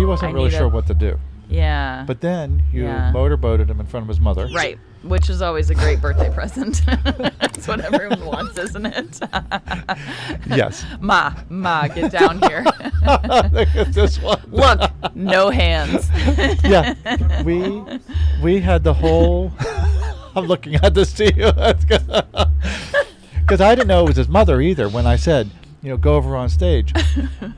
he wasn't really sure what to do. Yeah. But then you motorboated him in front of his mother. Right. Which is always a great birthday present. That's what everyone wants, isn't it? Yes. Ma, get down here. Look at this one. Look, no hands. Yeah. We had the whole... I'm looking at this to you. Because I didn't know it was his mother either when I said, go over on stage.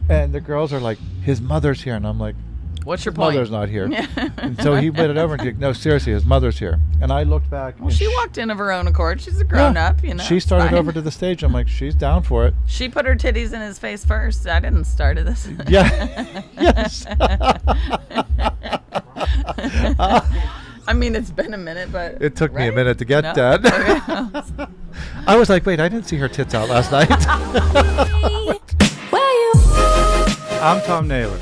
And the girls are like, his mother's here. And I'm like, what's your his point? Mother's not here. And so he went it over and said, no, seriously, his mother's here. And I looked back. Well, she walked in of her own accord. She's a grown-up, She started over to the stage. I'm like, she's down for it. She put her titties in his face first. I didn't start this. Yeah. Yes. I mean, it's been a minute, but... It took me a minute to get that. Okay. I was like, wait, I didn't see her tits out last night. I'm Thom Naylor.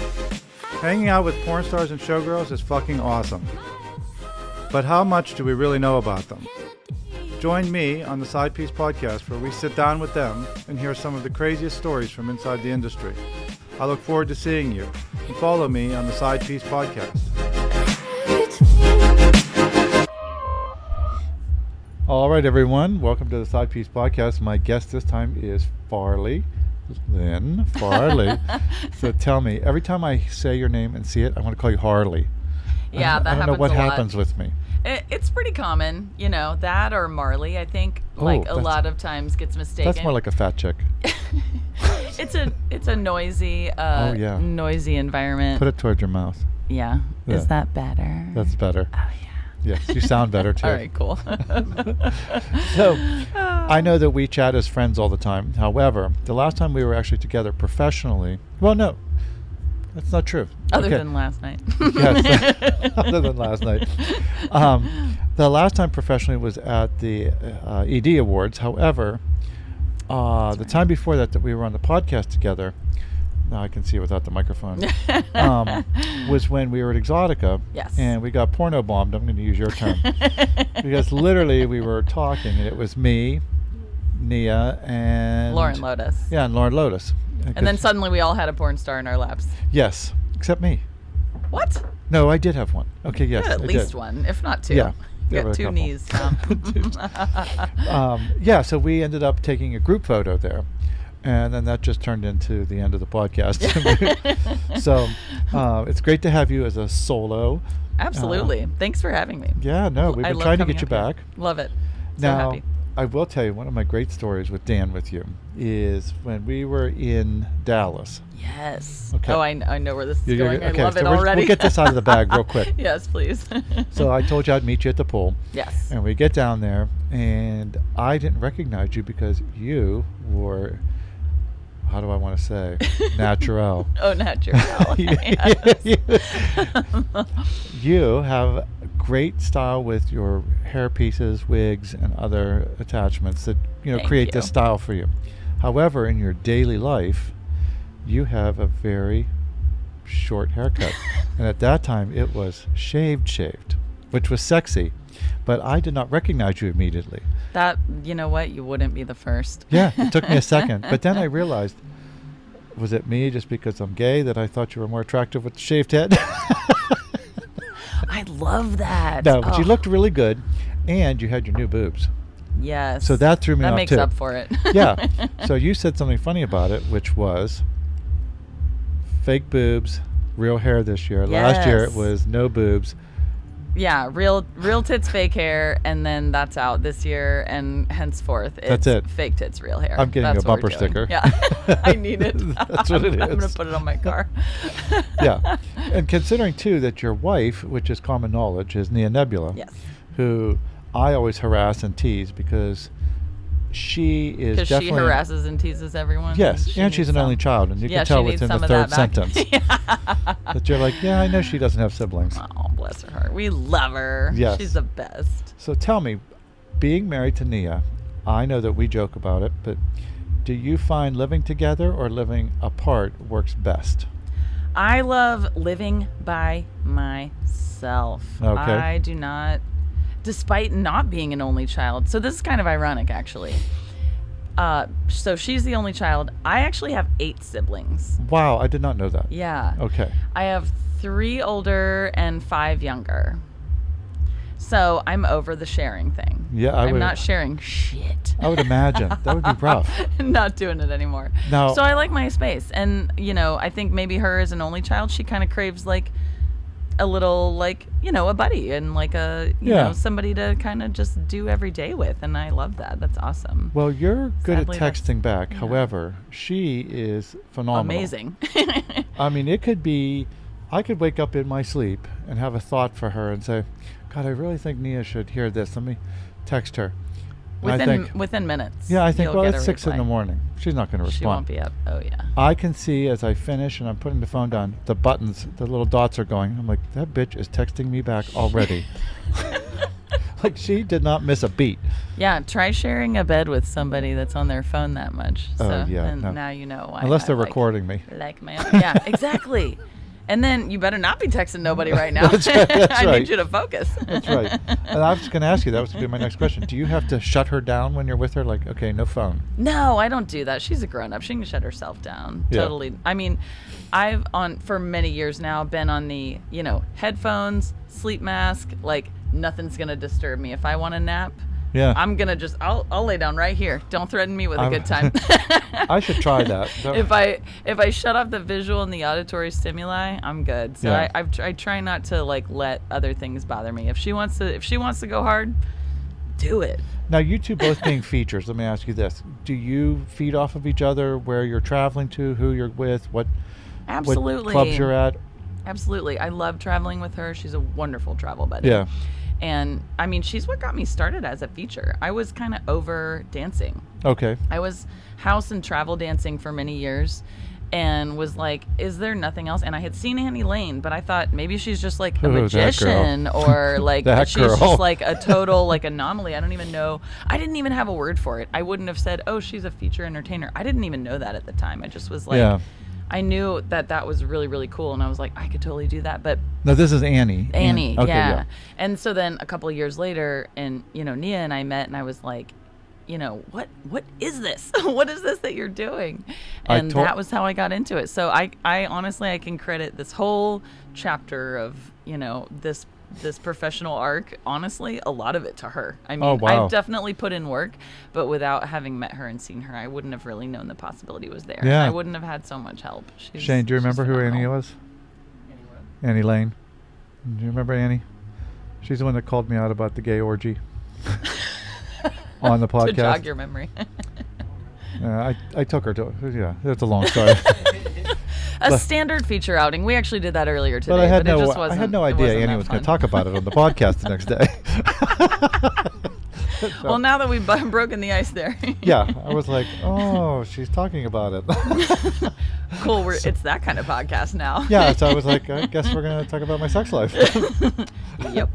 Hanging out with porn stars and showgirls is fucking awesome. But how much do we really know about them? Join me on the Side Piece Podcast, where we sit down with them and hear some of the craziest stories from inside the industry. I look forward to seeing you. And follow me on the Side Piece Podcast. All right, everyone. Welcome to the Side Piece Podcast. My guest this time is Farley Lynn. Farley. So tell me, every time I say your name and see it, I want to call you Harley. Yeah, that happens a lot. I don't know what happens with me. It's pretty common, that or Marley, I think, a lot of times gets mistaken. That's more like a fat chick. It's a noisy, noisy environment. Put it towards your mouth. Yeah. Is that better? That's better. Oh, yeah. Yes, you sound better too. All right, cool. So, I know that we chat as friends all the time. However, the last time we were actually together professionally, well, no, that's not true. Other than last night. Yes, other than last night. The last time professionally was at the ED Awards. However, the time before that we were on the podcast together, now I can see without the microphone, was when we were at Exotica. Yes. And we got porno bombed. I'm going to use your term. Because literally we were talking, and it was me, Nia, and... Lauren Lotus. Yeah, and Lauren Lotus. And then suddenly we all had a porn star in our laps. Yes, except me. What? No, I did have one. Okay, yes, at least one, if not two. Yeah. You got two knees, Tom. Yeah, so we ended up taking a group photo there. And then that just turned into the end of the podcast. So it's great to have you as a solo. Absolutely. Thanks for having me. Yeah, no, we've been trying to get you back. Love it. Now, happy. I will tell you, one of my great stories with Dan with you is when we were in Dallas. Yes. Okay. Oh, I know where this is going. Okay, I love so it already. We'll get this out of the bag real quick. Yes, please. So I told you I'd meet you at the pool. Yes. And we get down there, and I didn't recognize you because you were... How do I want to say? Natural. Oh, natural. You have great style with your hair pieces, wigs, and other attachments that create this style for you. However, in your daily life, you have a very short haircut. And at that time, it was shaved, which was sexy. But I did not recognize you immediately. That, you know what? You wouldn't be the first. Yeah, it took me a second. But then I realized, was it me just because I'm gay that I thought you were more attractive with the shaved head? I love that. No, but you looked really good, and you had your new boobs. Yes. So that threw me off too. That makes up for it. Yeah. So you said something funny about it, which was fake boobs, real hair this year. Yes. Last year it was no boobs. Yeah, real tits, fake hair, and then that's out this year, and henceforth it's fake tits, real hair. I'm getting that's a bumper sticker. Yeah, I need it. That's what it is. I'm going to put it on my car. Yeah, and considering too that your wife, which is common knowledge, is Nia Nebula, yes, who I always harass and tease because she is definitely... Because she harasses and teases everyone? Yes, and she's an only child, and you can tell it's in the third sentence. That you're like, yeah, I know she doesn't have siblings. Oh, bless her heart. We love her. Yes. She's the best. So tell me, being married to Nia, I know that we joke about it, but do you find living together or living apart works best? I love living by myself. Okay. I do not... Despite not being an only child. So this is kind of ironic, actually. So she's the only child. I actually have 8 siblings. Wow, I did not know that. Yeah. Okay. I have 3 older and 5 younger. So I'm over the sharing thing. Yeah, I'm not sharing shit. I would imagine. That would be rough. Not doing it anymore. Now, so I like my space. And, I think maybe her as an only child, she kind of craves like a little, like, a buddy and like a, somebody to kind of just do every day with. And I love that. That's awesome. Well, you're good Sadly, at texting back. Yeah. However, she is phenomenal. Amazing. I mean, it could be, I could wake up in my sleep and have a thought for her and say, God, I really think Nia should hear this. Let me text her. Within minutes. Yeah, I think, well, it's 6 a.m. She's not going to respond. She won't be up. Oh, yeah. I can see as I finish and I'm putting the phone down, the buttons, the little dots are going. I'm like, that bitch is texting me back already. Like, she did not miss a beat. Yeah, try sharing a bed with somebody that's on their phone that much. So, now you know why. Unless they're recording me. Like my own. Yeah, exactly. And then you better not be texting nobody right now. That's right. I need you to focus. That's right. And I was just going to ask you, that was going to be my next question. Do you have to shut her down when you're with her? Like, okay, no phone. No, I don't do that. She's a grown-up. She can shut herself down. Yeah. Totally. I mean, I've for many years now been on the, headphones, sleep mask, like nothing's going to disturb me. If I want a nap, yeah, I'm going to I'll lay down right here. Don't threaten me with a good time. I should try that. If I shut off the visual and the auditory stimuli, I'm good. So yeah. I try not to like let other things bother me. If she wants to go hard, do it. Now, you two both being features, let me ask you this. Do you feed off of each other where you're traveling to, who you're with, what clubs you're at? Absolutely. I love traveling with her. She's a wonderful travel buddy. Yeah. And I mean, she's what got me started as a feature. I was kind of over dancing. Okay. I was house and travel dancing for many years and was like, is there nothing else? And I had seen Annie Lane, but I thought maybe she's just like a magician or like she's just like a total like anomaly. I don't even know. I didn't even have a word for it. I wouldn't have said, oh, she's a feature entertainer. I didn't even know that at the time. I just was like, yeah. I knew that was really, really cool. And I was like, I could totally do that. But no, this is Annie. Annie, okay, yeah. And so then a couple of years later, and, Nia and I met, and I was like, what is this? What is this that you're doing? And that was how I got into it. So I honestly, I can credit this whole chapter of, this professional arc, honestly, a lot of it to her. I mean, I've definitely put in work, but without having met her and seen her, I wouldn't have really known the possibility was there. Yeah. I wouldn't have had so much help. Shane, do you remember who Annie was? Annie Lane. Do you remember Annie? She's the one that called me out about the gay orgy on the podcast. To jog your memory. I took her to, that's a long story. A standard feature outing. We actually did that earlier today. But I had no idea Annie was going to talk about it on the podcast the next day. So, well, now that we've broken the ice there. Yeah, I was like, oh, she's talking about it. Cool. It's that kind of podcast now. Yeah, so I was like, I guess we're going to talk about my sex life. Yep.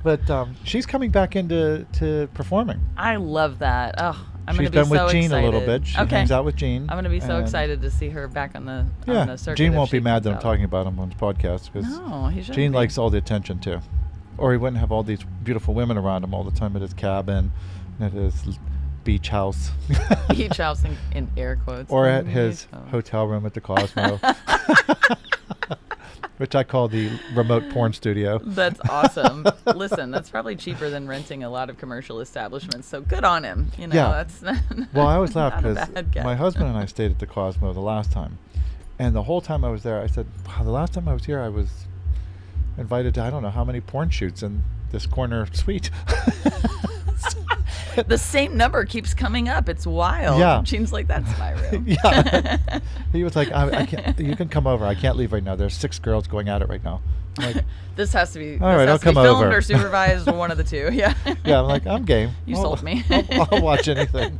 But she's coming back into performing. I love that. Oh, She's been with Jean a little bit. She hangs out with Jean. I'm going to be so excited to see her back on the circuit. Jean won't be mad that I'm talking about him on his podcast because Jean likes all the attention too. Or he wouldn't have all these beautiful women around him all the time at his cabin, at his beach house. Beach house in air quotes. Or at his hotel room at the Cosmo. Which I call the remote porn studio. That's awesome. Listen, that's probably cheaper than renting a lot of commercial establishments. So good on him. That's well, I always laugh because my husband and I stayed at the Cosmo the last time. And the whole time I was there, I said, wow, the last time I was here, I was invited to I don't know how many porn shoots in this corner suite. The same number keeps coming up. It's wild. Yeah. Jean's like, that's my room. Yeah. He was like, I can't. You can come over. I can't leave right now. There's 6 girls going at it right now. I'm like, this has to be. All right, I'll come filmed over. Or supervised, one of the two. Yeah. Yeah, I'm like, I'm game. You sold me. I'll watch anything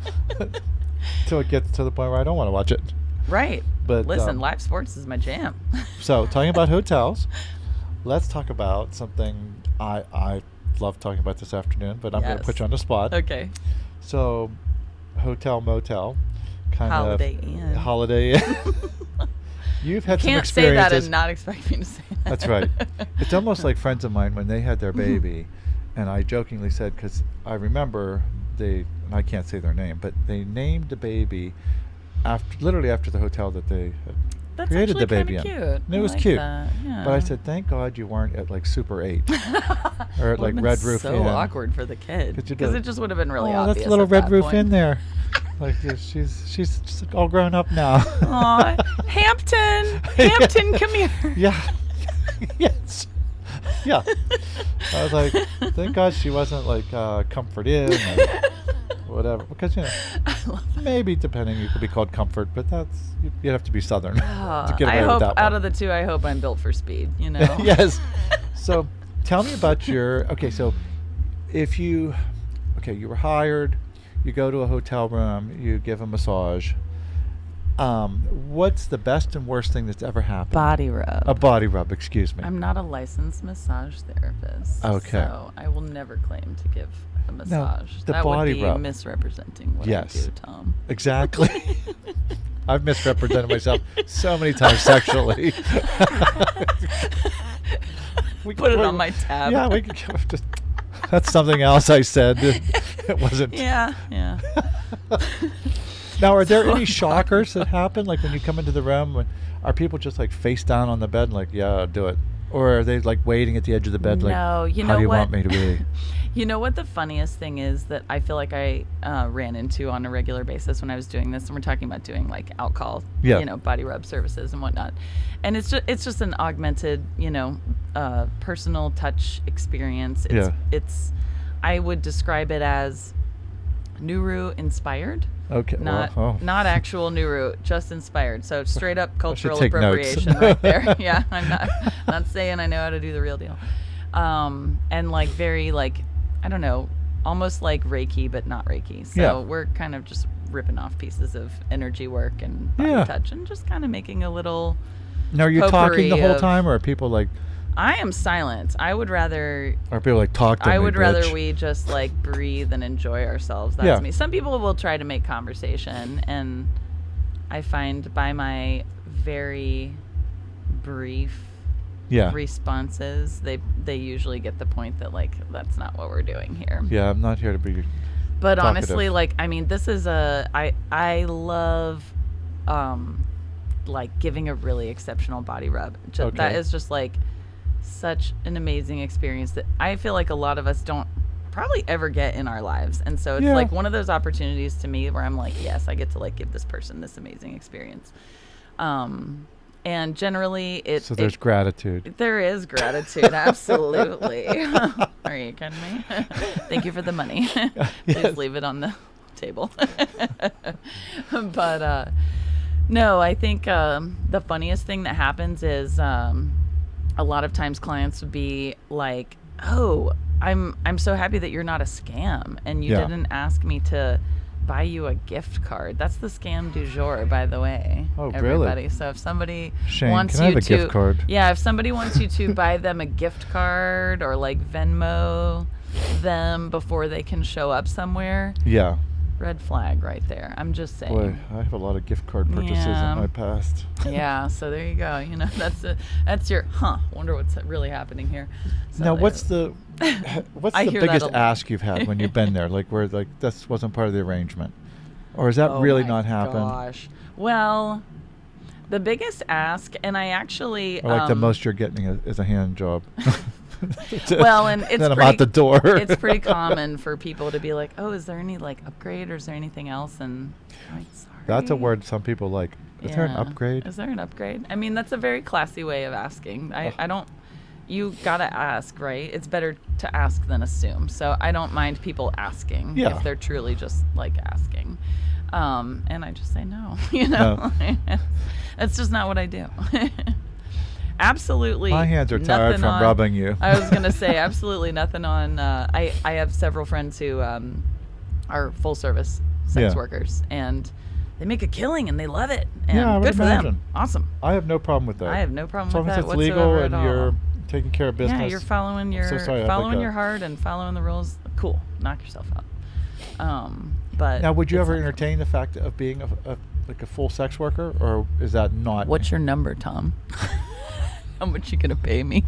until it gets to the point where I don't want to watch it. Right. But listen, live sports is my jam. So, talking about hotels, let's talk about something I love talking about this afternoon, but I'm going to put you on the spot. Okay. So, hotel, motel, kind Holiday of Inn. Holiday Inn. You've had some experiences. You can't say that and not expect me to say that. That's right. It's almost like friends of mine when they had their baby, and I jokingly said, because I remember and I can't say their name, but they named the baby literally after the hotel that they had That's created the actually baby in. cute. And it was like cute. That. Yeah. But I said, thank God you weren't at like Super 8 or at like Red Roof Inn. So awkward for the kid because it just would have been really obvious. That's little at Red that Roof point. Inn there. Like she's all grown up now. Aw, Hampton, come here. Yeah. Yes. Yeah. I was like, thank God she wasn't like Comfort Inn or whatever, because maybe depending you could be called Comfort, but you'd have to be Southern to get away with that one. Out of the two, I hope I'm built for speed. Yes. So tell me about so if you were hired, you go to a hotel room, you give a massage. What's the best and worst thing that's ever happened? Body rub. A body rub, excuse me. I'm not a licensed massage therapist. Okay. So I will never claim to give a massage. The that body would be rub. Misrepresenting what I do, Tom. Exactly. I've misrepresented myself so many times sexually. We put it on my tab. Yeah, we could just. That's something else I said. It wasn't. Yeah. Now, are there any shockers that happen? Like when you come into the room, are people just like face down on the bed and like, yeah, I'll do it? Or are they like waiting at the edge of the bed like, how do you want me to be? You know what the funniest thing is that I feel like I ran into on a regular basis when I was doing this, and we're talking about doing like alcohol, body rub services and whatnot. And it's just an augmented, personal touch experience. It's I would describe it as Nuru inspired. Okay. Not actual Nuru, just inspired. So straight up cultural take appropriation notes. right there. Yeah, I'm not saying I know how to do the real deal. And like very like, I don't know, almost like Reiki, but not Reiki. So we're kind of just ripping off pieces of energy work and body touch and just kind of making a little. Now, are you talking the whole time, or are people like? I am silent. I would rather. Or people like talk to me. I would bitch. rather we just like breathe and enjoy ourselves. That's me. Some people will try to make conversation, and I find by my very brief responses, they usually get the point that like that's not what we're doing here. Yeah, I'm not here to be. But talkative. honestly, like this is I love like giving a really exceptional body rub. That is just like such an amazing experience that I feel like a lot of us don't probably ever get in our lives. And so it's like one of those opportunities to me where I'm like, yes, I get to like give this person this amazing experience. And generally so there's gratitude. There is gratitude. Absolutely. Are you kidding me? Thank you for the money. Please leave it on the table. But no, I think the funniest thing that happens is a lot of times clients would be like, oh, I'm so happy that you're not a scam and you didn't ask me to buy you a gift card. That's the scam du jour, by the way. Oh, everybody. Really? So if somebody Shane, wants can I you have a to gift card? Yeah, if somebody wants you to buy them a gift card or like Venmo them before they can show up somewhere. Yeah. Red flag right there. I'm just saying. Boy, I have a lot of gift card purchases in my past. Yeah, so there you go. That's your wonder what's really happening here. So now, what's the biggest ask you've had when you've been there? Like where like this wasn't part of the arrangement, or has that really not happened? Gosh, well, the biggest ask, and I actually or like the most you're getting is a hand job. Well, and it's then I'm out the door. It's pretty common for people to be like, "Oh, is there any like upgrade, or is there anything else?" And I'm like, sorry. That's a word some people like. Is there an upgrade? Is there an upgrade? I mean, that's a very classy way of asking. I don't. You gotta ask, right? It's better to ask than assume. So I don't mind people asking if they're truly just like asking. And I just say no. No. That's just not what I do. Absolutely. My hands are tired from rubbing you. I was going to say absolutely nothing on. I have several friends who are full service sex workers, and they make a killing and they love it. And good for them. Awesome. I have no problem with that. I have no problem with that as long whatsoever as it's legal at and all. you're taking care of business. Yeah, you're following your heart and following the rules. Cool. Knock yourself out. But now, would you ever entertain the fact of being a full sex worker, or is that not? What's your number, Tom? How much you gonna pay me?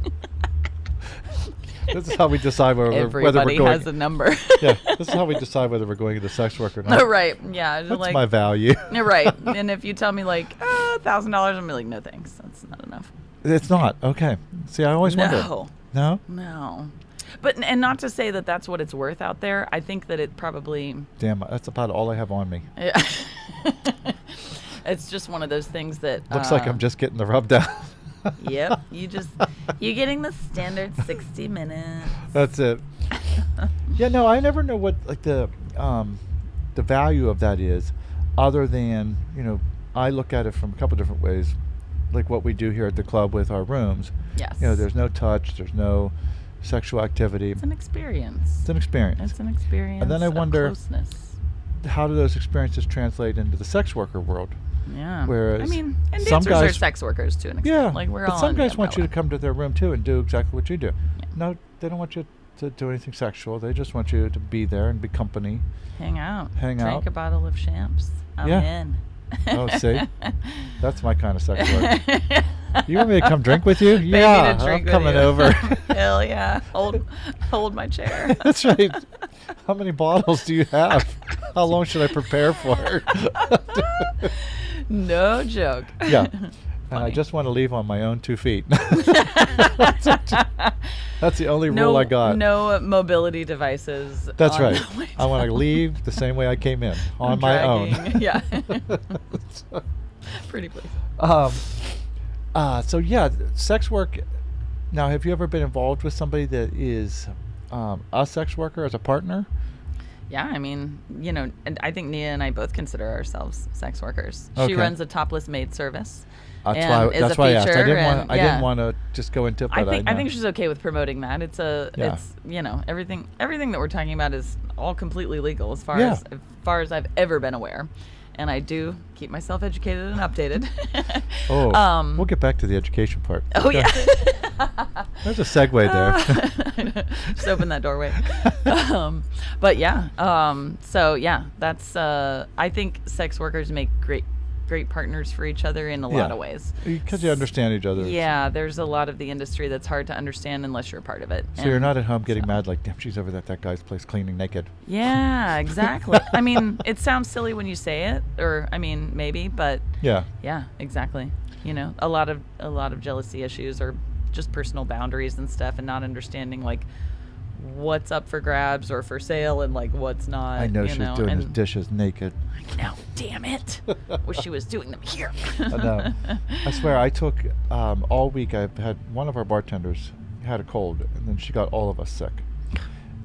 This is how we decide whether we're going. Everybody has a number. Yeah, this is how we decide whether we're going into sex work or not. Right. Yeah. What's my value? Right. And if you tell me like, $1,000. I'm like, no thanks. That's not enough. It's not. Okay. See, I always wonder. No? No. But, and not to say that that's what it's worth out there. I think that it probably... Damn, that's about all I have on me. Yeah. It's just one of those things that... Looks like I'm just getting the rub down. Yep. You're getting the standard 60 minutes. That's it. Yeah, no, I never know what like the value of that is, other than, you know, I look at it from a couple different ways, like what we do here at the club with our rooms. Yes. You know, there's no touch, there's no sexual activity. It's an experience. It's an experience. It's an experience. And then I wonder, closeness. how do those experiences translate into the sex worker world? Yeah. Whereas I mean, and some dancers are guys, sex workers to an extent. yeah, Like we're but all some in guys the want you to umbrella. come to their room too and do exactly what you do. Yeah. No, they don't want you to do anything sexual. They just want you to be there and be company. Hang out. Hang out. Drink a bottle of champs. I'm Yeah. in. Oh, see? That's my kind of sex work. You want me to come drink with you? Maybe Yeah, to drink I'm with coming you. over. Hell yeah. Hold my chair. That's right. How many bottles do you have? How long should I prepare for? No joke. Yeah. And I just want to leave on my own 2 feet. That's the only rule I got. No mobility devices. That's on right. the way I want to down. leave the same way I came in, on my own. Dragging. Yeah. Pretty please. So yeah, sex work. Now, have you ever been involved with somebody that is a sex worker as a partner? Yeah, I mean, you know, and I think Nia and I both consider ourselves sex workers. Okay. She runs a topless maid service. That's why I asked. I didn't want to just go into it, but I think she's okay with promoting that. It's you know, everything that we're talking about is all completely legal as far as I've ever been aware. And I do keep myself educated and updated. We'll get back to the education part. Oh, yeah. There's a segue there. Just open that doorway. But yeah, so yeah, that's, I think sex workers make great partners for each other in a lot of ways. Because you understand each other. Yeah, there's a lot of the industry that's hard to understand unless you're a part of it. So you're not at home getting mad like, damn, she's over at that guy's place cleaning naked. Yeah, exactly. I mean, it sounds silly when you say it, or I mean, maybe, but yeah, exactly. You know, a lot of jealousy issues or just personal boundaries and stuff, and not understanding like what's up for grabs or for sale and like what's not. I know she was doing his dishes naked. I know, damn it. Wish she was doing them here. I know. I swear, I took all week. I've had one of our bartenders had a cold, and then she got all of us sick.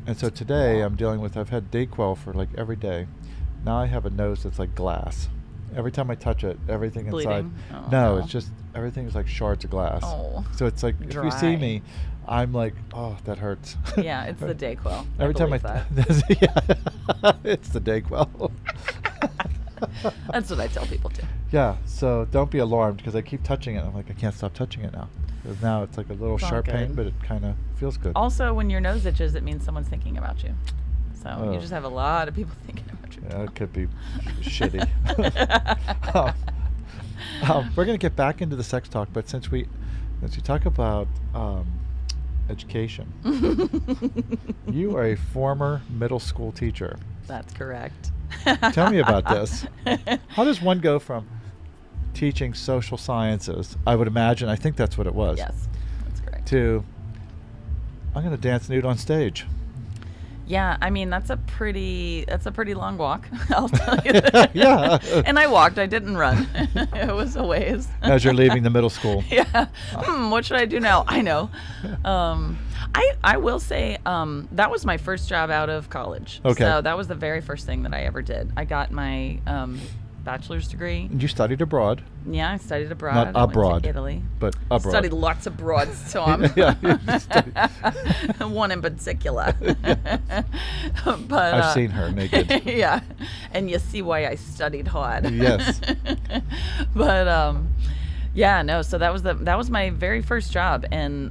And so today I've had Dayquil for like every day. Now I have a nose that's like glass. Every time I touch it, everything Bleeding? inside. Oh, no, it's just everything's like shards of glass. Oh, so it's like dry. if you see me, I'm like, oh, that hurts. Yeah, it's the Dayquil. Every time it's the Dayquil. That's what I tell people too. Yeah, so don't be alarmed because I keep touching it. I'm like, I can't stop touching it now. Because now it's like a little sharp pain, but it kind of feels good. Also, when your nose itches, it means someone's thinking about you. So you just have a lot of people thinking about you. Yeah, it could be shitty. We're going to get back into the sex talk, but since we talk about education, you are a former middle school teacher. That's correct. Tell me about this. How does one go from teaching social sciences, I would imagine, I think that's what it was. Yes, that's correct. To, I'm going to dance nude on stage. Yeah, I mean, that's a pretty long walk, I'll tell you that. Yeah. And I walked, I didn't run. It was a ways. As you're leaving the middle school. Yeah. What should I do now? I know. I will say that was my first job out of college. Okay. So that was the very first thing that I ever did. I got my bachelor's degree. And you studied abroad. Yeah, I studied abroad. Not I went abroad, to Italy. but abroad. Studied lots of broads, Tom. One in particular. But I've seen her naked. Yeah, and you see why I studied hard. Yes. But yeah, no. So that was my very first job, and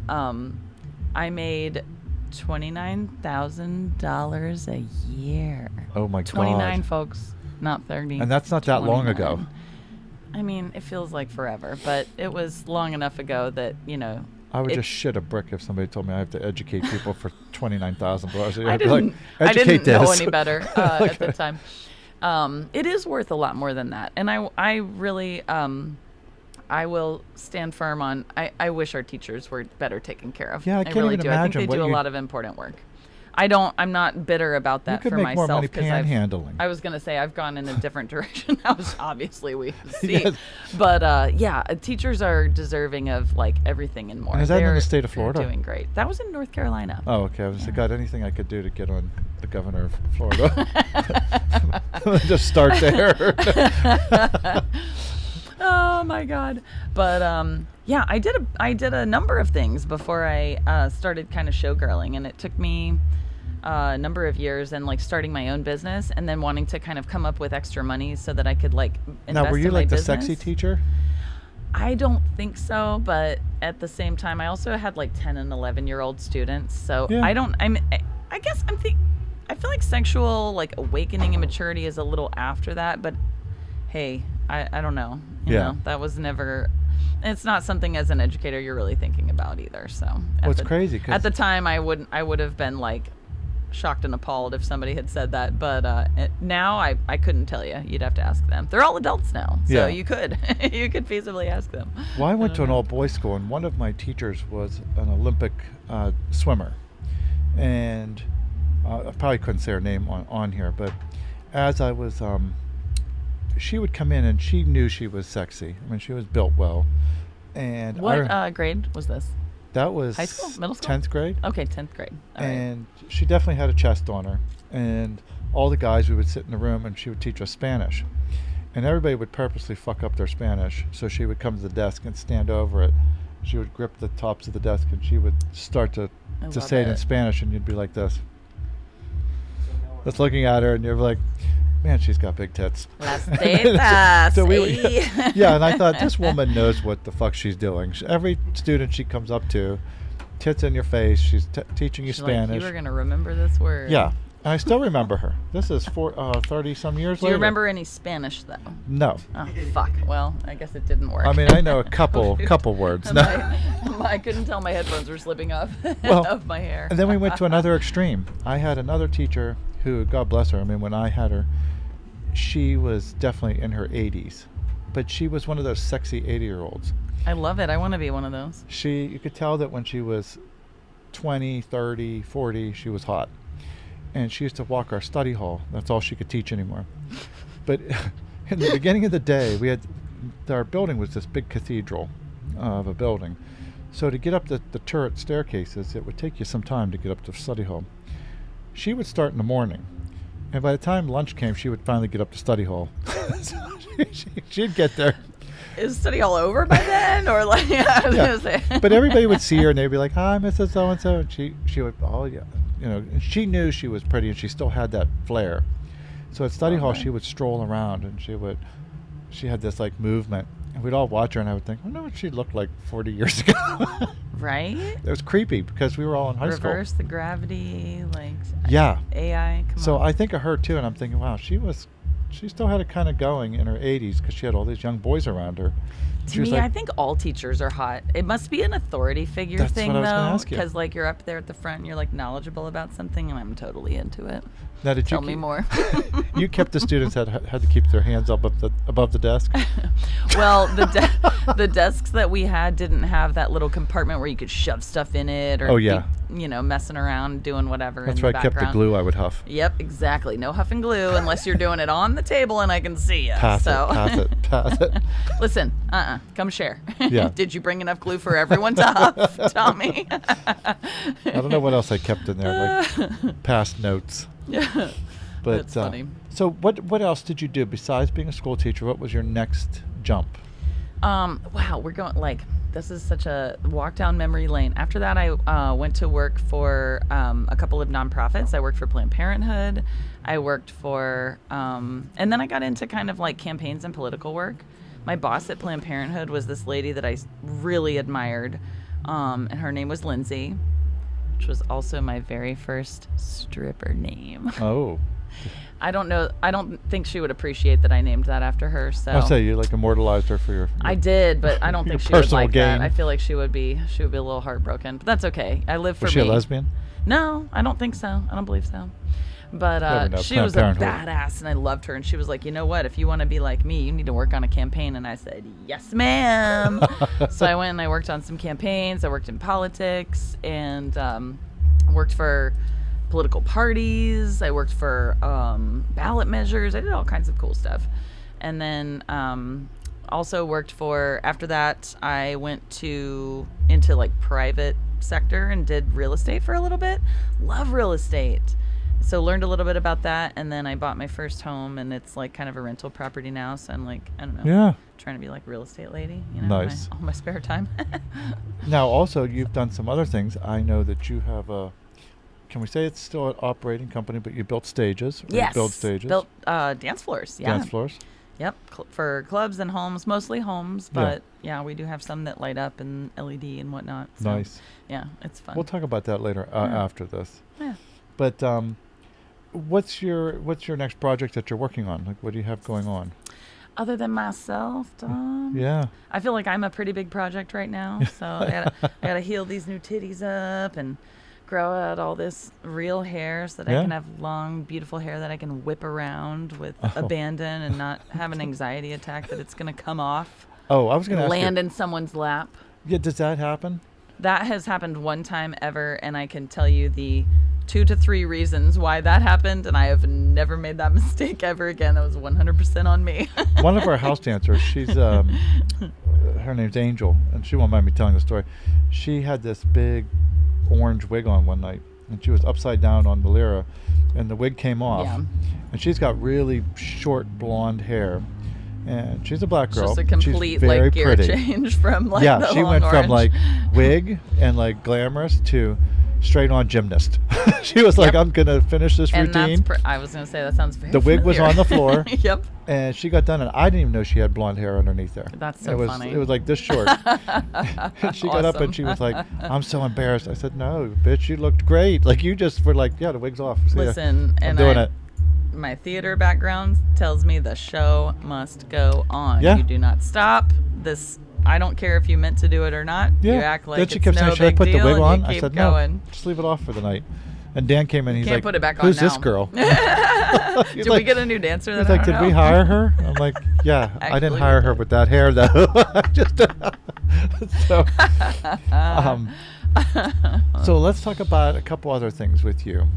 I made $29,000 a year. Oh my God. 29, folks, not 30. And that's not that long ago. I mean, it feels like forever, but it was long enough ago that, you know. I would just shit a brick if somebody told me I have to educate people for $29,000. I didn't know any better Okay. at the time. It is worth a lot more than that. And I really, I will stand firm on. I wish our teachers were better taken care of. Yeah, I can't even do. imagine. I think they do a lot of important work. I'm not bitter about that for myself. You could make more money panhandling. I was going to say I've gone in a different direction. Obviously we see. Yes. But teachers are deserving of like everything and more. And is that in the state of Florida? They're doing great. That was in North Carolina. Oh, okay. I was got anything I could do to get on the governor of Florida. Just start there. Oh my God. But I did a number of things before I started kind of showgirling, and it took me a number of years and like starting my own business and then wanting to kind of come up with extra money so that I could like invest in my business. Now, were you like the sexy teacher? I don't think so, but at the same time, I also had like 10 and 11-year-old students. So yeah. I feel like sexual like awakening and maturity is a little after that, but hey, I don't know. You know, that was never. It's not something as an educator you're really thinking about either. So it's crazy. At the time, I would have been like shocked and appalled if somebody had said that. But now I couldn't tell you. You'd have to ask them. They're all adults now, so you could feasibly ask them. Well, I went to an all-boys school, and one of my teachers was an Olympic swimmer, and I probably couldn't say her name on here, but as I was. She would come in and she knew she was sexy. I mean, she was built well. And what grade was this? That was high school, middle school, 10th grade. Okay, 10th grade. All and she definitely had a chest on her. And all the guys, we would sit in the room and she would teach us Spanish. And everybody would purposely fuck up their Spanish. So she would come to the desk and stand over it. She would grip the tops of the desk and she would start to say it in Spanish, and you'd be like this. Just looking at her, and you're like, man, she's got big tits. Las tetas. So and I thought, this woman knows what the fuck she's doing. Every student she comes up to, tits in your face, she's teaching you Spanish. Like, you were going to remember this word. Yeah, and I still remember her. This is 30-some years later. Do you remember any Spanish, though? No. Oh, fuck. Well, I guess it didn't work. I mean, I know a couple words. No. I couldn't tell my headphones were slipping off of my hair. And then we went to another extreme. I had another teacher who, God bless her, I mean, when I had her, she was definitely in her 80s, but she was one of those sexy 80-year-olds. I love it. I want to be one of those. You could tell that when she was 20, 30, 40, she was hot. And she used to walk our study hall. That's all she could teach anymore. But in the beginning of the day, our building was this big cathedral of a building. So to get up the turret staircases, it would take you some time to get up to the study hall. She would start in the morning. And by the time lunch came, she would finally get up to study hall. So she'd get there. Is study hall over by then? Or like, I was going to say. But everybody would see her and they'd be like, hi, Mrs. So-and-so. And she would, oh, yeah. You know, and she knew she was pretty and she still had that flair. So at study hall, she would stroll around and she had this like movement. And we'd all watch her and I would think, I wonder what she looked like 40 years ago. Right? It was creepy because we were all in high school. Reverse the gravity, like AI. Come on. I think of her too, and I'm thinking, wow, she still had it kind of going in her 80s because she had all these young boys around her. To me, I think all teachers are hot. It must be an authority figure thing, though, because like you're up there at the front and you're like knowledgeable about something, and I'm totally into it. Now, Tell me more. You kept the students had to keep their hands up above the desk. Well, the desks that we had didn't have that little compartment where you could shove stuff in it or be, messing around doing whatever. That's why I kept the glue I would huff. Yep, exactly. No huff and glue unless you're doing it on the table and I can see you. Pass it. Listen, come share. Yeah. Did you bring enough glue for everyone to huff, Tommy? I don't know what else I kept in there, like past notes. Yeah, but that's funny. So what else did you do besides being a school teacher? What was your next jump? Wow, we're going this is such a walk down memory lane. After that, I went to work for a couple of nonprofits. I worked for Planned Parenthood. I worked for, and then I got into kind of like campaigns and political work. My boss at Planned Parenthood was this lady that I really admired, and her name was Lindsay, which was also my very first stripper name. Oh. I don't know. I don't think she would appreciate that I named that after her. So I'll say you like immortalized her for your I did, but I don't think she would like gain. that. I feel like she would be a little heartbroken. But that's okay. I live for me. Was she a lesbian? No, I don't think so. I don't believe so. But she was a badass, and I loved her. And she was like, you know what? If you want to be like me, you need to work on a campaign. And I said, yes, ma'am. So I went and I worked on some campaigns. I worked in politics and worked for political parties. I worked for ballot measures. I did all kinds of cool stuff. And then also worked for, after that, I went into like private sector and did real estate for a little bit. Love real estate. So learned a little bit about that, and then I bought my first home, and it's like kind of a rental property now. So I'm like, I don't know, trying to be like real estate lady, you know, nice. all my spare time. Now, also, you've done some other things. I know that you have can we say it's still an operating company, but you built stages? Yes. You build stages. Built dance floors. Yeah. Dance floors. Yep, for clubs and homes, mostly homes, but yeah, we do have some that light up and LED and whatnot. So, nice. Yeah, it's fun. We'll talk about that later after this. Yeah. But what's your next project that you're working on? Like, what do you have going on? Other than myself, Tom? Yeah. I feel like I'm a pretty big project right now, so I gotta heal these new titties up and grow out all this real hair so that I can have long, beautiful hair that I can whip around with abandon and not have an anxiety attack that it's gonna come off. Oh, I was gonna land in someone's lap. Yeah, does that happen? That has happened one time ever, and I can tell you the 2 to 3 reasons why that happened, and I have never made that mistake ever again. That was 100% on me. One of our house dancers, she's her name's Angel, and she won't mind me telling the story. She had this big orange wig on one night, and she was upside down on the lyra, and the wig came off, and she's got really short blonde hair, and she's a black girl. Just a complete like gear change from like the she long went orange. from like wig and like glamorous to straight on gymnast. She was like, I'm gonna finish this routine. I was gonna say that sounds very The wig was on the floor. Yep. And she got done, and I didn't even know she had blonde hair underneath there. That's so funny. It was like this short. And she got up and she was like, I'm so embarrassed. I said, no, bitch, you looked great. Like, you just were like, yeah, the wig's off. So listen, I'm doing it. My theater background tells me the show must go on. Yeah. You do not stop. I don't care if you meant to do it or not. Yeah. You act like then she it's kept no saying, should I big put deal, the wig on? and you I keep said, going. no, just leave it off for the night. And Dan came in, and he's Can't like, put it back on who's now. this girl? Did we get a new dancer? He's like, did we hire her? I'm like, yeah, I didn't hire her with that hair, though. So let's talk about a couple other things with you.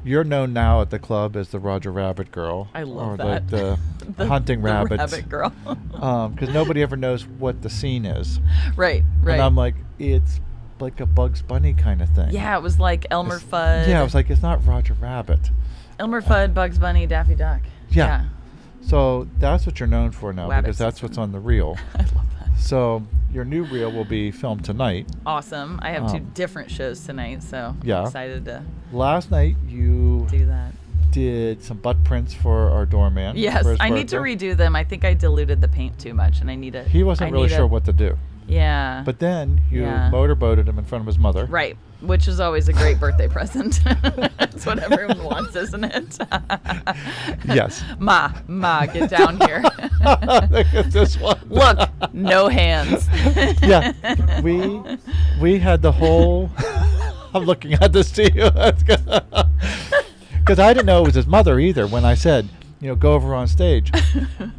You're known now at the club as the Roger Rabbit girl. I love that. the hunting rabbits. Rabbit girl. Because nobody ever knows what the scene is. Right. And I'm like, it's like a Bugs Bunny kind of thing. Yeah, it was like Elmer Fudd. Yeah, I was like, it's not Roger Rabbit. Elmer Fudd, Bugs Bunny, Daffy Duck. Yeah. So that's what you're known for now, Wabbit because that's system. what's on the reel. I love that. So your new reel will be filmed tonight. Awesome. I have 2 different shows tonight, so I'm excited to Last night you do that. Did some butt prints for our doorman. Yes, I need to redo them. I think I diluted the paint too much, and I need to. He wasn't really sure what to do. Yeah. But then you motorboated him in front of his mother. Right, which is always a great birthday present. That's what everyone wants, isn't it? Yes. Ma, get down here. Look at this one. Look, no hands. Yeah, we had the whole. I'm looking at this to you. Because I didn't know it was his mother either when I said, go over on stage.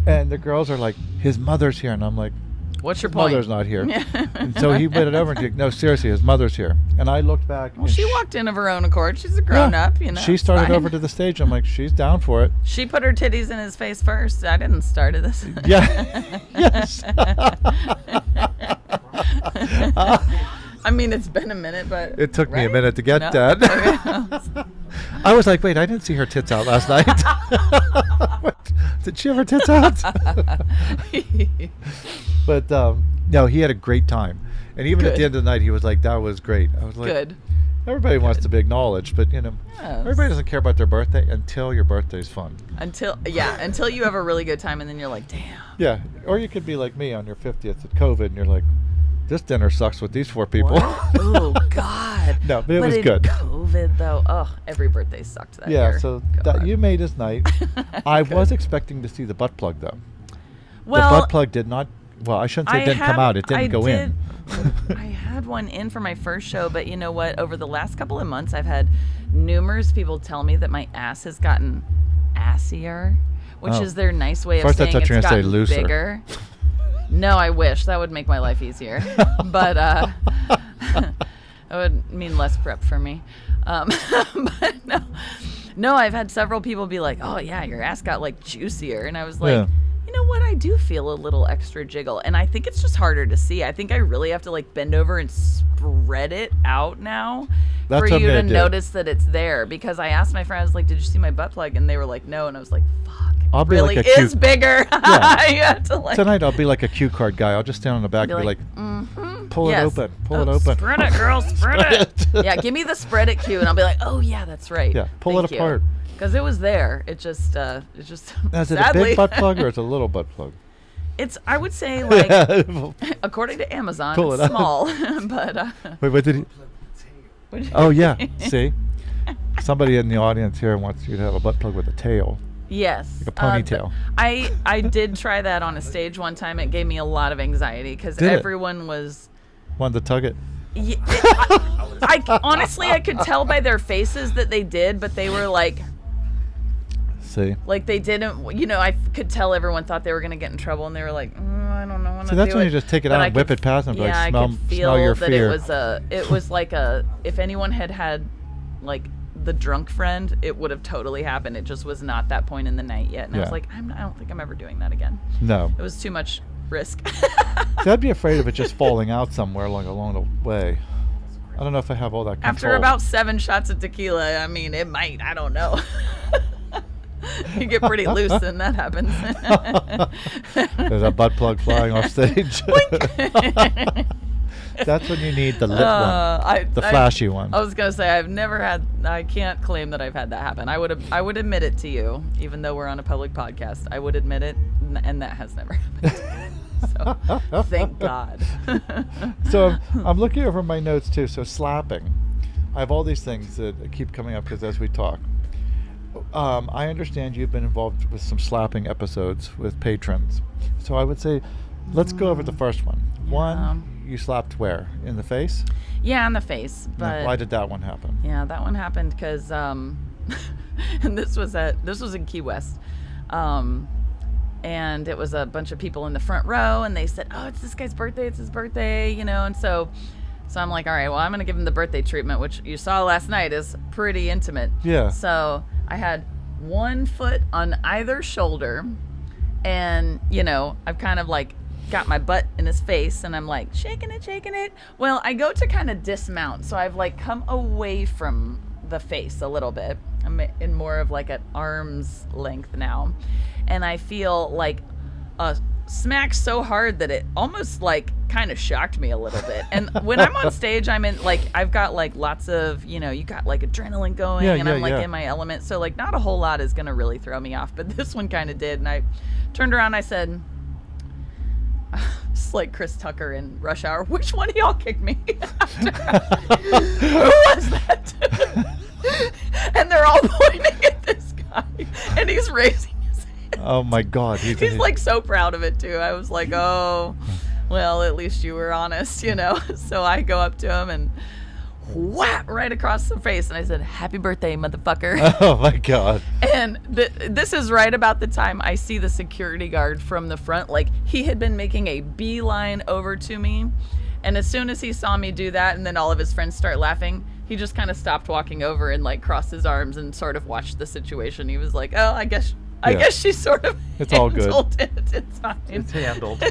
And the girls are like, his mother's here. And I'm like, what's your point? Mother's not here. And so he went it over and said, no, seriously, his mother's here. And I looked back. Well, she walked in of her own accord. She's a grown up, She started over to the stage. I'm like, she's down for it. She put her titties in his face first. I didn't start this. Yeah. Yes. I mean, it's been a minute, but... It took me a minute to get that. I was like, wait, I didn't see her tits out last night. Did she have her tits out? But, no, he had a great time. And even at the end of the night, he was like, that was great. I was like... Good. Everybody wants to be acknowledged, but, everybody doesn't care about their birthday until your birthday's fun. Until you have a really good time, and then you're like, damn. Yeah, or you could be like me on your 50th at COVID, and you're like, this dinner sucks with these 4 people. Oh, God. No, but it was good. COVID, though, every birthday sucked that year. Yeah, so you made his night. I was expecting to see the butt plug, though. Well, the butt plug did not Well, I shouldn't say it didn't come out. It didn't go in. I had one in for my first show, but you know what? Over the last couple of months, I've had numerous people tell me that my ass has gotten assier, which is their nice way of saying it's gotten bigger. No, I wish. That would make my life easier. But it would mean less prep for me. But no, I've had several people be like, oh, yeah, your ass got like juicier. And I was like, you know what? I do feel a little extra jiggle. And I think it's just harder to see. I think I really have to like bend over and spread it out now for you to notice that it's there. Because I asked my friend, I was like, did you see my butt plug? And they were like, no. And I was like, fuck. It really is bigger. Yeah. Tonight I'll be like a cue card guy. I'll just stand on the back and be like, pull it open. Pull it open. Spread it, girl. Spread it. Yeah, give me the spread it cue. And I'll be like, oh, yeah, that's right. Yeah, pull it apart. Because it was there. It just Now, is it a big butt plug or it's a little butt plug? It's, I would say, like, according to Amazon, it's small. But wait, what did he? Oh, yeah. See? Somebody in the audience here wants you to have a butt plug with a tail. Yes. Like a ponytail. I did try that on a stage one time. It gave me a lot of anxiety because everyone was... Wanted to tug it? Yeah, honestly, I could tell by their faces that they did, but they were like... See? Like they didn't, you know, I could tell everyone thought they were going to get in trouble and they were like, I don't know. See, that's when you just take it out and whip it past them. Yeah, like, I could feel your that fear. it was like if anyone had like the drunk friend, it would have totally happened. It just was not that point in the night yet. And I was like, I don't think I'm ever doing that again. No. It was too much risk. See, I'd be afraid of it just falling out somewhere along the way. I don't know if I have all that control. After about 7 shots of tequila, I mean, it might. I don't know. You get pretty loose and that happens. There's a butt plug flying off stage. That's when you need the lit one, the flashy one. I was gonna say I can't claim that I've had that happen. I would admit it to you, even though we're on a public podcast. I would admit it, and that has never happened. So thank God. So I'm looking over my notes too. So slapping, I have all these things that keep coming up because as we talk. I understand you've been involved with some slapping episodes with patrons. So I would say, let's go over the first one. Yeah. One, you slapped where? In the face? Yeah, in the face. But why did that one happen? Yeah, that one happened because, and this was in Key West. And it was a bunch of people in the front row, and they said, oh, it's this guy's birthday, it's his birthday, you know, and so I'm like, all right, well, I'm going to give him the birthday treatment, which you saw last night is pretty intimate. Yeah. So I had one foot on either shoulder, and, you know, I've kind of like got my butt in his face, and I'm like shaking it. Well, I go to kind of dismount, so I've like come away from the face a little bit. I'm in more of like an arm's length now, and I feel like a smack so hard that it almost like kind of shocked me a little bit. And when I'm on stage, I'm in like, I've got like lots of, you know, you got like adrenaline going, and I'm like in my element. So like not a whole lot is going to really throw me off, but this one kind of did. And I turned around, I said, it's like Chris Tucker in Rush Hour, which one of y'all kicked me? Who was that? And they're all pointing at this guy, and he's raising his hand. Oh my God. He's like so proud of it too. I was like, oh, well, at least you were honest, you know? So I go up to him and whap right across the face. And I said, happy birthday, motherfucker. Oh my God. And this is right about the time I see the security guard from the front. Like he had been making a beeline over to me. And as soon as he saw me do that, and then all of his friends start laughing, he just kind of stopped walking over and like crossed his arms and sort of watched the situation. He was like, oh, I guess she's sort of it's all good. It's fine. It's handled.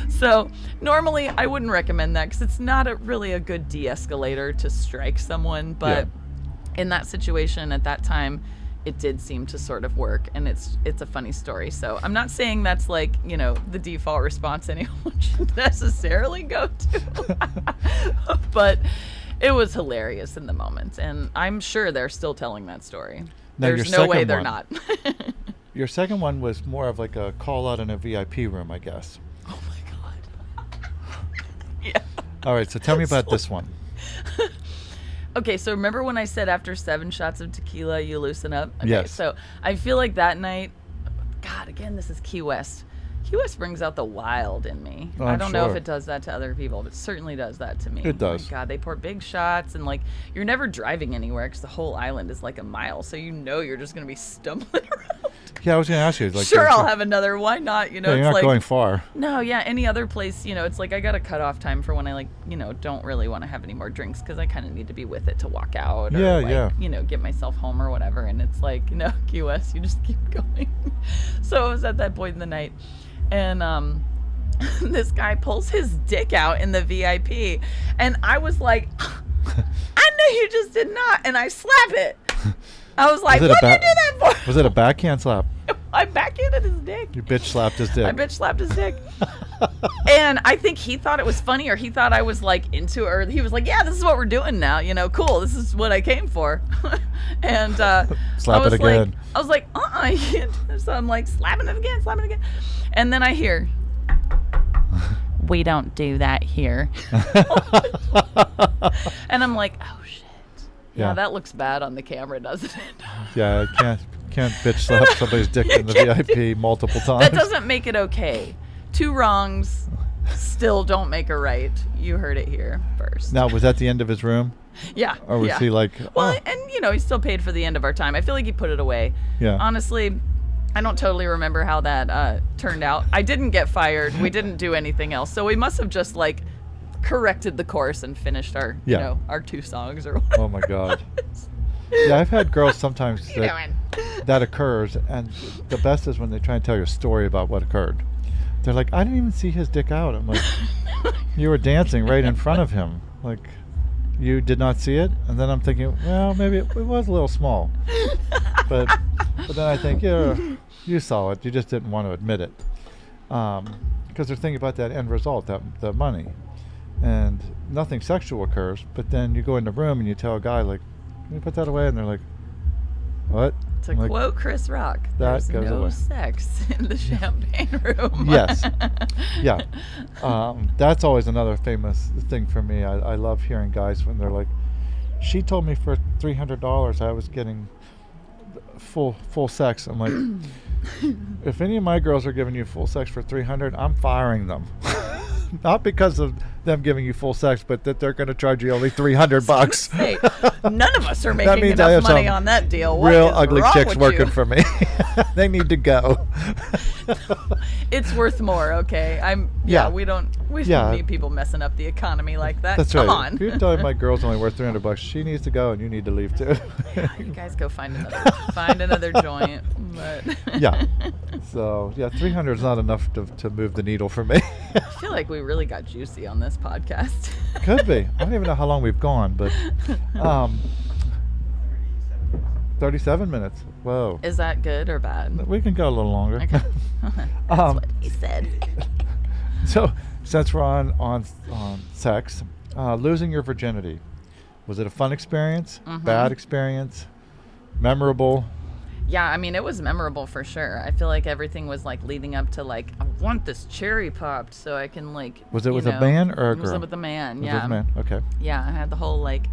So normally I wouldn't recommend that because it's not really a good de-escalator to strike someone. But in that situation at that time, it did seem to sort of work, and it's a funny story. So I'm not saying that's like, you know, the default response anyone should necessarily go to, but it was hilarious in the moment, and I'm sure they're still telling that story. Now, there's no way they're not. Your second one was more of like a call out in a VIP room, I guess. Oh my God. Yeah. All right, so tell me about this one. Okay, so remember when I said after 7 shots of tequila, you loosen up? Okay, yes. So I feel like that night, God, again, this is Key West. Key West brings out the wild in me. Oh, I don't know if sure. it does that to other people, but it certainly does that to me. It does. My God, they pour big shots, and like you're never driving anywhere because the whole island is like a mile, so you're just gonna be stumbling around. Yeah, I was going to ask you. Like, Sure, I'll have another. Why not? Yeah, it's you're not like going far. no, yeah, any other place. It's like I got a cutoff time for when I don't really want to have any more drinks because I kind of need to be with it to walk out. Yeah, or like, get myself home or whatever. And it's like, Key West, you just keep going. So I was at that point in the night, and this guy pulls his dick out in the VIP, and I was like, I know you just did not, and I slap it. I was like, what did you do that for? Was it a backhand slap? I backhanded his dick. You bitch slapped his dick. I bitch slapped his dick. And I think he thought it was funny, or he thought I was like into it, or he was like, yeah, this is what we're doing now. Cool. This is what I came for. And slap it again. I was like, So I'm like, slapping it again. And then I hear, we don't do that here. And I'm like, oh, shit. Yeah, that looks bad on the camera, doesn't it? Yeah, I can't bitch slap somebody's dick in the VIP multiple times. That doesn't make it okay. 2 wrongs still don't make a right. You heard it here first. Now, was that the end of his room? Yeah. Or was he like... Well, and, he still paid for the end of our time. I feel like he put it away. Yeah. Honestly, I don't totally remember how that turned out. I didn't get fired. We didn't do anything else. So we must have just, like, corrected the course and finished our, our 2 songs or whatever. Oh, my God. Yeah, I've had girls sometimes that occurs, and the best is when they try and tell you a story about what occurred. They're like, I didn't even see his dick out. I'm like, you were dancing right in front of him. Like, you did not see it? And then I'm thinking, well, maybe it was a little small. But then I think, yeah, you saw it. You just didn't want to admit it. Because they're thinking about that end result, the money. And nothing sexual occurs, but then you go in the room and you tell a guy, like, can you put that away? And they're like, what? To quote Chris Rock, there's no sex in the champagne room. Yes. Yeah. That's always another famous thing for me. I love hearing guys when they're like, she told me for $300 I was getting full sex. I'm like, if any of my girls are giving you full sex for $300, I'm firing them. Not because of them giving you full sex, but that they're going to charge you only $300. Hey, none of us are making enough money on that deal. What real is ugly wrong chicks with working you? for me. They need to go. It's worth more, okay? We don't need people messing up the economy like that. That's Come right. on. If you're telling my girl's only worth $300, she needs to go, and you need to leave too. Yeah, you guys go find another joint. But Yeah. So yeah, $300 is not enough to move the needle for me. I feel like we really got juicy on this podcast. Could be. I don't even know how long we've gone, but 37 minutes. Whoa. Is that good or bad? We can go a little longer. Okay. That's what he said. So since we're on sex, losing your virginity, was it a fun experience? Mm-hmm. Bad experience? Memorable? Yeah, I mean, it was memorable for sure. I feel like everything was like leading up to like, I want this cherry popped so I can like. Was it with a man or a girl? It was with a man. Yeah. It was a man. Okay. Yeah, I had the whole like,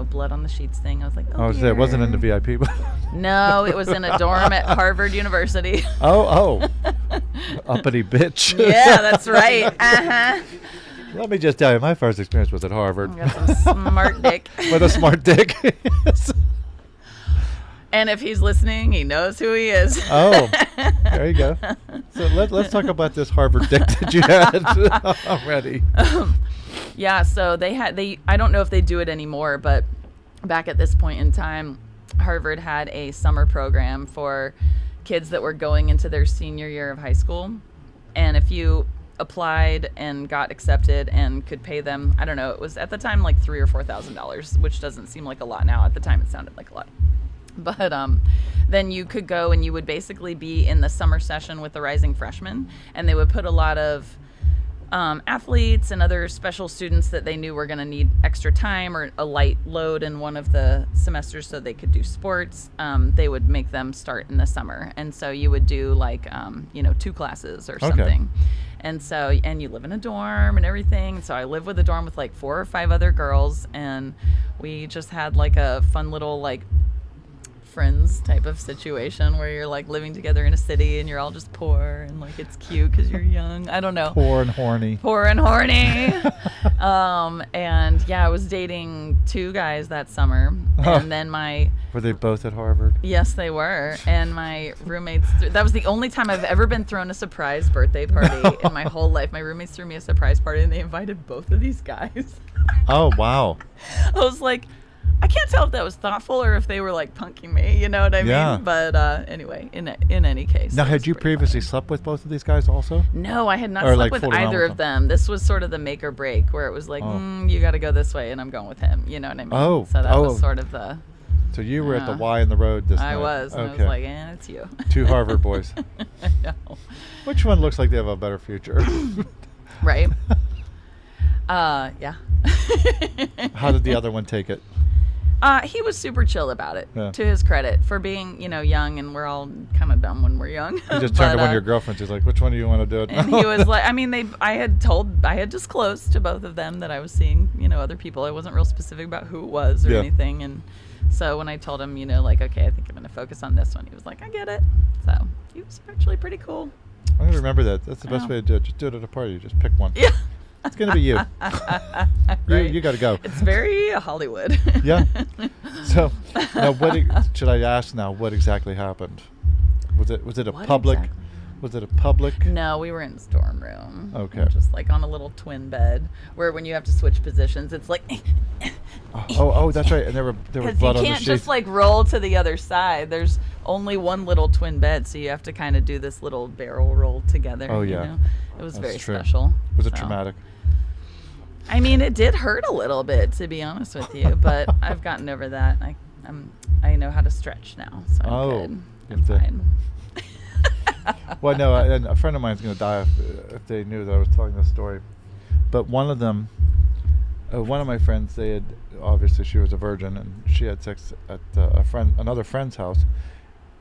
blood on the sheets thing. I was like, it wasn't in the VIP. No, it was in a dorm at Harvard University. Oh, uppity bitch. Yeah, that's right. Uh-huh. Let me just tell you, my first experience was at Harvard. I got some smart dick. With a smart dick. Yes. And if he's listening, he knows who he is. Oh, there you go. So let's talk about this Harvard dick that you had already. Yeah, so I don't know if they do it anymore, but back at this point in time, Harvard had a summer program for kids that were going into their senior year of high school. And if you applied and got accepted and could pay them, I don't know, it was at the time like $3,000 or $4,000, which doesn't seem like a lot now. At the time, it sounded like a lot. But then you could go and you would basically be in the summer session with the rising freshmen, and they would put a lot of athletes and other special students that they knew were going to need extra time or a light load in one of the semesters so they could do sports. They would make them start in the summer. And so you would do like, 2 classes or something. And so, and you live in a dorm and everything. So I lived with a dorm with like 4 or 5 other girls, and we just had like a fun little like Friends type of situation where you're like living together in a city and you're all just poor and like it's cute because you're young. I don't know. Poor and horny. And yeah, I was dating 2 guys that summer, and then were they both at Harvard? Yes, they were. And my roommates, that was the only time I've ever been thrown a surprise birthday party in my whole life. My roommates threw me a surprise party and they invited both of these guys. Oh, wow. I was like, I can't tell if that was thoughtful or if they were like punking me, you know what I mean? But anyway, in any case. Now, had you previously slept with both of these guys also? No, I had not slept with either of them. This was sort of the make or break where it was like, you got to go this way and I'm going with him, you know what I mean? Oh. So that was sort of the... So you were at the Y in the road this night. I was. And I was like, it's you. 2 Harvard boys. I know. Which one looks like they have a better future? Right. Yeah. How did the other one take it? He was super chill about it, to his credit, for being, young, and we're all kind of dumb when we're young. He just turned to one of your girlfriends. He's like, which one do you want to do it? And he was like, I had disclosed to both of them that I was seeing, other people. I wasn't real specific about who it was or anything. And so when I told him, like, okay, I think I'm going to focus on this one, he was like, I get it. So he was actually pretty cool. I'm going to remember that. That's the best way to do it. Just do it at a party. Just pick one. Yeah. It's going to be you. Right. You got to go. It's very Hollywood. Yeah. So, now should I ask now what exactly happened? Was it a public? Exactly? Was it a public? No, we were in the dorm room. Okay. Just like on a little twin bed where when you have to switch positions, it's like. Oh, that's right. And there was blood on the sheets. You can't just like roll to the other side. There's only one little twin bed, so you have to kind of do this little barrel roll together. Oh yeah. It was that's very true. special. Was it traumatic? I mean, it did hurt a little bit, to be honest with you, but I've gotten over that. I know how to stretch now, so I'm good. I'm fine. Well, no, and a friend of mine's going to die if they knew that I was telling this story. But one of my friends, they had, obviously she was a virgin, and she had sex at another friend's house.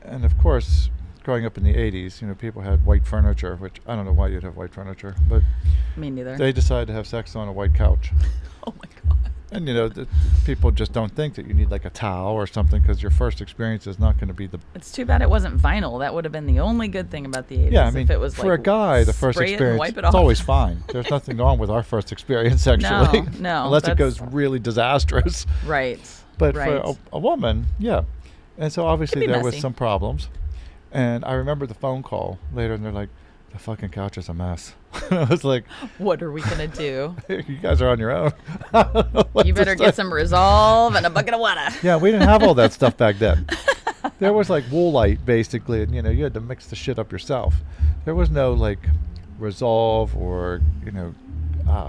And of course, growing up in the 80s, people had white furniture, which I don't know why you'd have white furniture, but me neither. They decided to have sex on a white couch. Oh my God. And people just don't think that you need like a towel or something, because your first experience is not going to be the... It's too bad it wasn't vinyl. That would have been the only good thing about the 80s. Yeah, I mean, if it was for a guy, the first experience, it's always fine. There's nothing wrong with our first experience sexually. No. Unless it goes really disastrous. Right. But for a woman, yeah. And so obviously there was some problems. And I remember the phone call later, and they're like, the fucking couch is a mess. I was like, what are we going to do? You guys are on your own. You better get some Resolve and a bucket of water. Yeah, we didn't have all that stuff back then. There was like Woolite, basically, and you had to mix the shit up yourself. There was no like Resolve or,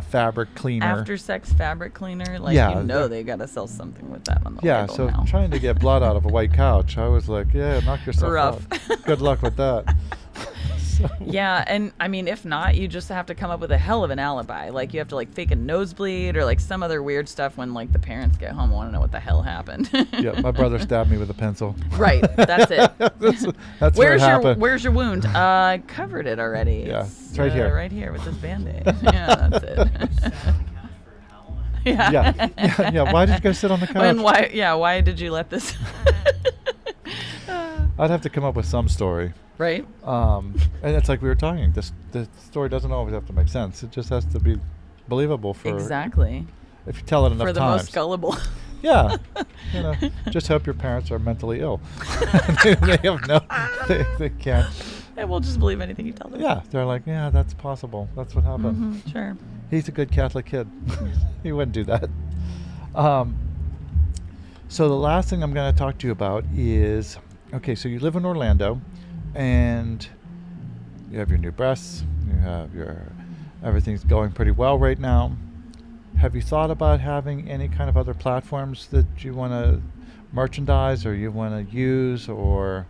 fabric cleaner. After sex fabric cleaner? Like, they got to sell something with that on the label so now. Trying to get blood out of a white couch, I was like, knock yourself out. Good luck with that. Yeah, and I mean, if not, you just have to come up with a hell of an alibi. Like, you have to like fake a nosebleed or like some other weird stuff when like the parents get home and want to know what the hell happened. Yeah, my brother stabbed me with a pencil. Right, that's it. That's where it happened. Where's your wound? Covered it already. Yeah, it's right here. Right here with this Band-Aid. Yeah, that's it. Yeah. Why did you guys sit on the couch? And why did you let this? I'd have to come up with some story. Right. And it's like we were talking. The story doesn't always have to make sense. It just has to be believable for... Exactly. If you tell it enough times. For the most gullible. Yeah. Just hope your parents are mentally ill. They have they can't. They will just believe anything you tell them. Yeah. They're like, yeah, that's possible. That's what happened. Mm-hmm, sure. He's a good Catholic kid. He wouldn't do that. So the last thing I'm going to talk to you about is... Okay, so you live in Orlando, and you have your new breasts, you have everything's going pretty well right now. Have you thought about having any kind of other platforms that you want to merchandise or you want to use, or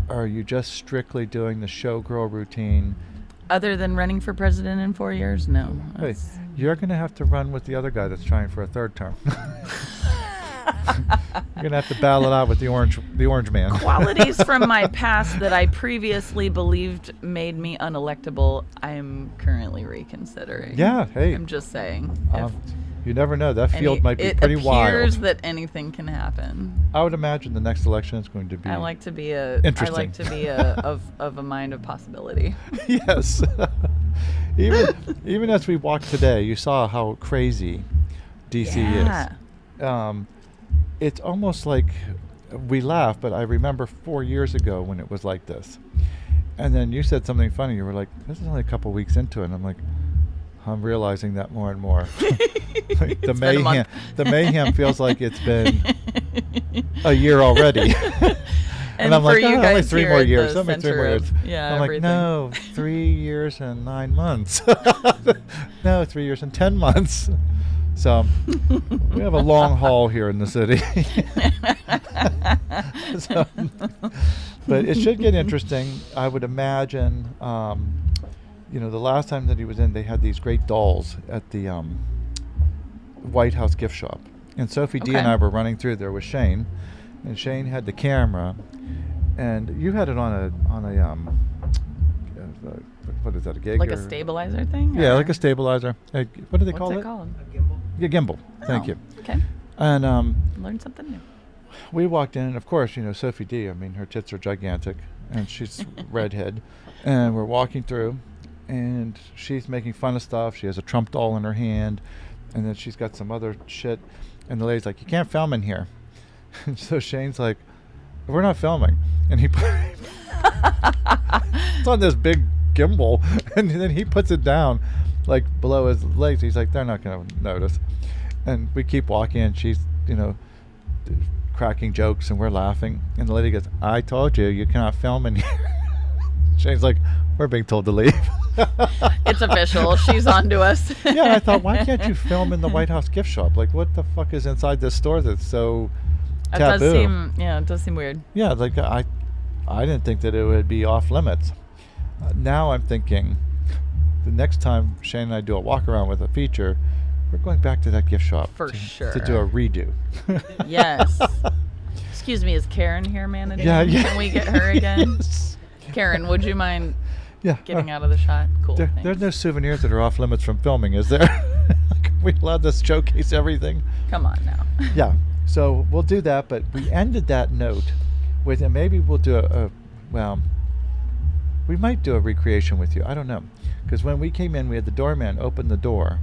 are you just strictly doing the showgirl routine? Other than running for president in 4 years? No. Hey, you're going to have to run with the other guy that's trying for a third term. You're gonna have to battle it out with the orange man. Qualities from my past that I previously believed made me unelectable, I am currently reconsidering. Yeah, hey. I'm just saying. You never know. That field might be pretty wild. It appears that anything can happen. I would imagine the next election is going to be I like to be of a mind of possibility. Yes. even as we walked today, you saw how crazy DC is. It's almost like we laugh, but I remember 4 years ago when it was like this. And then you said something funny. You were like, "This is only a couple weeks into it." And I'm like, I'm realizing that more and more. Like the mayhem feels like it's been a year already. And I'm like, only 3 more years. Only 3 more years. Yeah, I'm like, no, 3 years and 9 months. No, 3 years and 10 months. So we have a long haul here in the city. So, but it should get interesting. I would imagine, the last time that he was in, they had these great dolls at the White House gift shop. And Sophie D and I were running through there with Shane. And Shane had the camera. And you had it on a what is that, a gig? Like a stabilizer thing? Yeah, like a stabilizer. What do they call it? What's it called? A gimbal. Yeah, gimbal. Thank you. Okay. And learned something new. we walked in, and of course, Sophie D, I mean, her tits are gigantic, and she's redhead. And we're walking through, and she's making fun of stuff. She has a Trump doll in her hand, and then she's got some other shit. And the lady's like, "You can't film in here." And so Shane's like, "We're not filming." And he it's on this big gimbal, and then he puts it down like below his legs. He's like, "They're not going to notice." And we keep walking, and she's cracking jokes, and we're laughing, and the lady goes, "I told you, you cannot film in here." Shane's like, "We're being told to leave." It's official. She's on to us. Yeah, I thought, why can't you film in the White House gift shop? Like, what the fuck is inside this store that's so taboo? It does seem weird. Yeah, like I didn't think that it would be off limits. Now I'm thinking, the next time Shane and I do a walk around with a feature, we're going back to that gift shop for sure to do a redo. Yes. Excuse me, is Karen here managing? Yeah. Can we get her again? Yes. Karen, would you mind Yeah. getting out of the shot? Cool. There's no souvenirs that are off limits from filming, is there? Are we allowed to showcase everything? Come on now. Yeah. So we'll do that, but we ended that note with, and maybe we'll do we might do a recreation with you. I don't know. Because when we came in, we had the doorman open the door,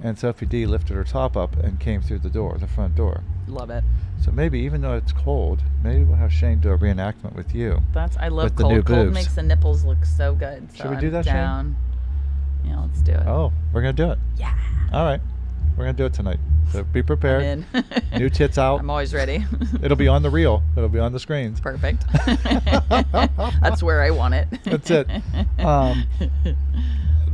and Sophie D lifted her top up and came through the front door. Love it. So maybe, even though it's cold, maybe we'll have Shane do a reenactment with you. I love with the new cold. Cold boobs. makes the nipples look so good. So Should we do I'm that, down. Shane? Yeah, let's do it. Oh, we're going to do it. Yeah. All right. We're going to do it tonight. So be prepared. I'm in. New tits out. I'm always ready. It'll be on the reel. It'll be on the screens. Perfect. That's where I want it. That's it. I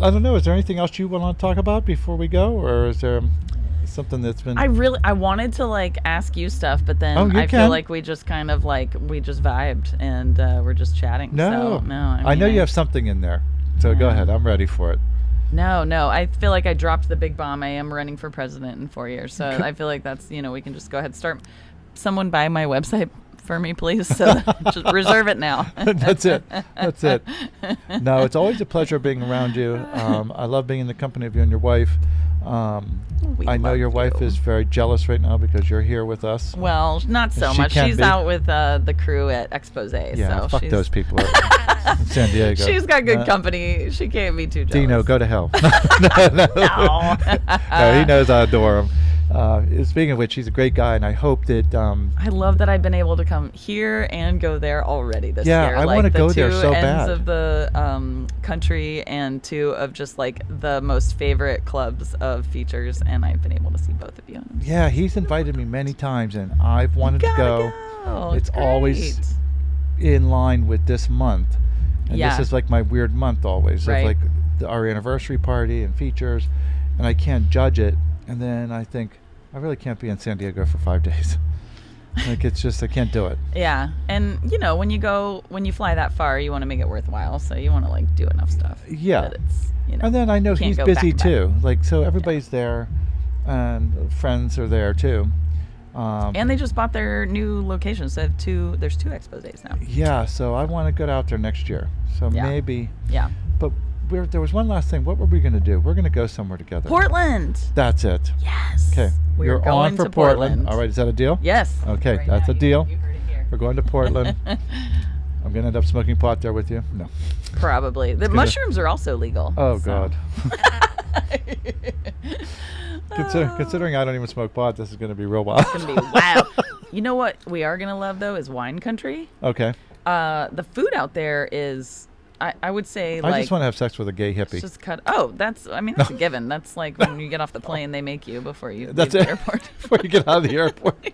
don't know. Is there anything else you want to talk about before we go, or is there something that's been? I wanted to ask you stuff, but then feel like we just kind of we just vibed and we're just chatting. No, so, no. I know you have something in there, so go ahead. I'm ready for it. No. I feel like I dropped the big bomb. I am running for president in 4 years, so I feel like that's we can just go ahead and start. Someone buy my website for me, please. So just reserve it now. That's it. No, it's always a pleasure being around you. I love being in the company of you and your wife. I know your wife is very jealous right now because you're here with us. Well, not so much. She's out with the crew at Expose. Yeah, so fuck those people in San Diego. She's got good company. She can't be too jealous. Dino, go to hell. No. No, he knows I adore him. Speaking of which, he's a great guy, and I hope that... I love that I've been able to come here and go there already this year. Yeah, I want to go there so bad. Two ends of the country and two of just the most favorite clubs of features, and I've been able to see both of you. Yeah, he's invited me many times, and I've wanted to go. It's always in line with this month. And this is my weird month always. Right. Of our anniversary party and features, and I can't judge it. And then I think, I really can't be in San Diego for 5 days. It's just, I can't do it. Yeah. And, when you fly that far, you want to make it worthwhile. So you want to, do enough stuff. Yeah. That it's, and then I know he's busy too. So everybody's there, and friends are there too. And they just bought their new location. So there's two exposes now. Yeah. So I want to get out there next year. So maybe. Yeah. But there was one last thing. What were we going to do? We're going to go somewhere together. Portland. That's it. Yes. Okay. We're going on for to Portland. All right. Is that a deal? Yes. Okay. Right That's now, a deal. You heard it here. We're going to Portland. I'm going to end up smoking pot there with you. No. Probably. The mushrooms are also legal. Oh, so. God. Considering I don't even smoke pot, this is going to be real wild. It's going to be wow. You know what we are going to love, though, is wine country. Okay. The food out there is, I would say, like... I just want to have sex with a gay hippie. Just cut... Oh, that's a given. That's like when you get off the plane, they make you before you that's leave it. the airport. Before you get out of the airport.